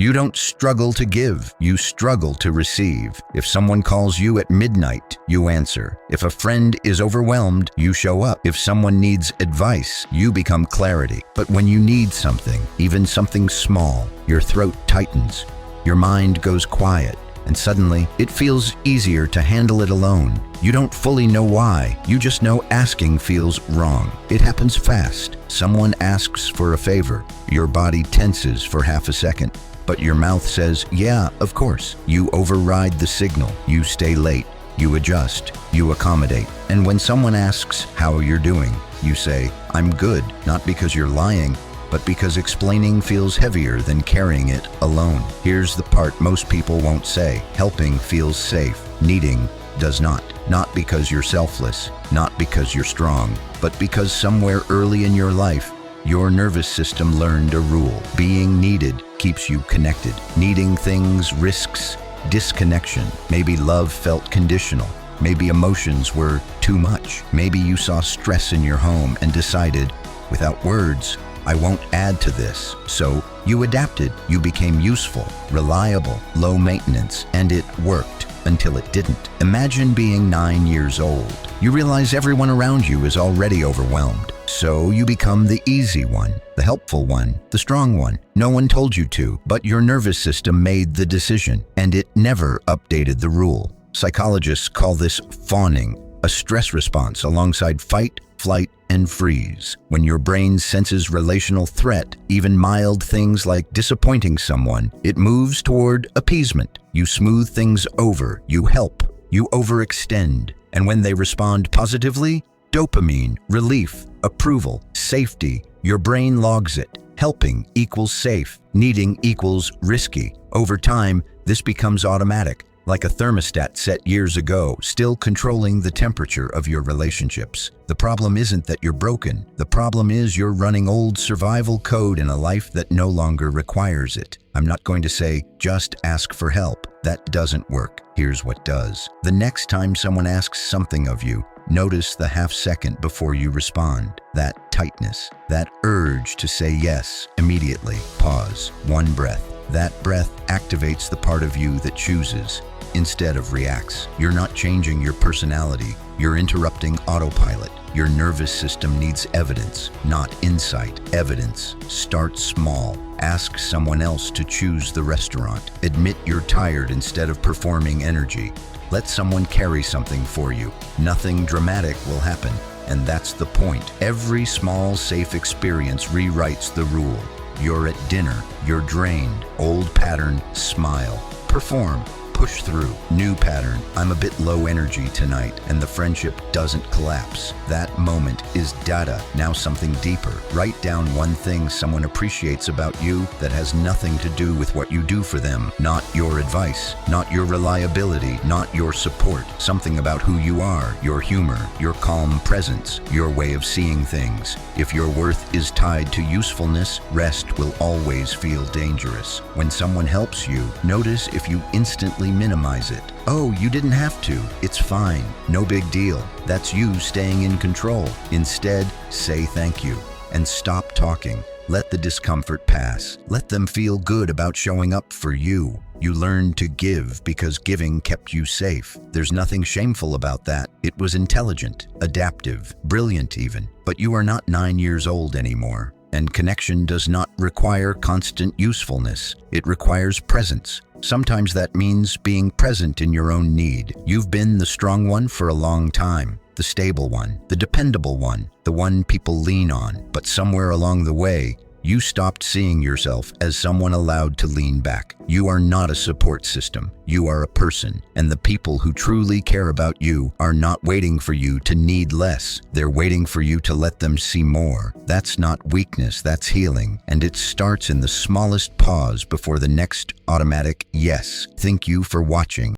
You don't struggle to give, you struggle to receive. If someone calls you at midnight, you answer. If a friend is overwhelmed, you show up. If someone needs advice, you become clarity. But when you need something, even something small, your throat tightens, your mind goes quiet, and suddenly it feels easier to handle it alone. You don't fully know why, you just know asking feels wrong. It happens fast. Someone asks for a favor. Your body tenses for half a second, but your mouth says, yeah, of course. You override the signal. You stay late. You adjust. You accommodate. And when someone asks how you're doing, you say, I'm good, not because you're lying, but because explaining feels heavier than carrying it alone. Here's the part most people won't say. Helping feels safe. Needing does not. Not because you're selfless, not because you're strong, but because somewhere early in your life, your nervous system learned a rule. Being needed keeps you connected. Needing things risks disconnection. Maybe love felt conditional. Maybe emotions were too much. Maybe you saw stress in your home and decided, without words, I won't add to this. So you adapted. You became useful, reliable, low maintenance, and it worked until it didn't. Imagine being 9 years old. You realize everyone around you is already overwhelmed. So you become the easy one, the helpful one, the strong one. No one told you to, but your nervous system made the decision, and it never updated the rule. Psychologists call this fawning, a stress response alongside fight, flight, and freeze. When your brain senses relational threat, even mild things like disappointing someone, it moves toward appeasement. You smooth things over, you help, you overextend. And when they respond positively, dopamine, relief, approval, safety, your brain logs it. Helping equals safe, needing equals risky. Over time, this becomes automatic, like a thermostat set years ago, still controlling the temperature of your relationships. The problem isn't that you're broken. The problem is you're running old survival code in a life that no longer requires it. I'm not going to say, just ask for help. That doesn't work. Here's what does. The next time someone asks something of you, notice the half second before you respond. That tightness, that urge to say yes immediately. Pause. One breath. That breath activates the part of you that chooses instead of reacts. You're not changing your personality. You're interrupting autopilot. Your nervous system needs evidence, not insight. Evidence. Start small. Ask someone else to choose the restaurant. Admit you're tired instead of performing energy. Let someone carry something for you. Nothing dramatic will happen, and that's the point. Every small, safe experience rewrites the rule. You're at dinner, you're drained. Old pattern, smile. Perform, push through. New pattern, I'm a bit low energy tonight, and the friendship doesn't collapse. That moment is data, now something deeper. Write down one thing someone appreciates about you that has nothing to do with what you do for them. Not your advice, not your reliability, not your support. Something about who you are, your humor, your calm presence, your way of seeing things. If your worth is tied to usefulness, rest will always feel dangerous. When someone helps you, notice if you instantly minimize it. Oh, you didn't have to. It's fine. No big deal. That's you staying in control. Instead, say thank you and stop talking. Let the discomfort pass. Let them feel good about showing up for you. You learned to give because giving kept you safe. There's nothing shameful about that. It was intelligent, adaptive, brilliant even. But you are not 9 years old anymore. And connection does not require constant usefulness. It requires presence. Sometimes that means being present in your own need. You've been the strong one for a long time, the stable one, the dependable one, the one people lean on. But somewhere along the way, you stopped seeing yourself as someone allowed to lean back. You are not a support system. You are a person. And the people who truly care about you are not waiting for you to need less. They're waiting for you to let them see more. That's not weakness, that's healing. And it starts in the smallest pause before the next automatic yes. Thank you for watching.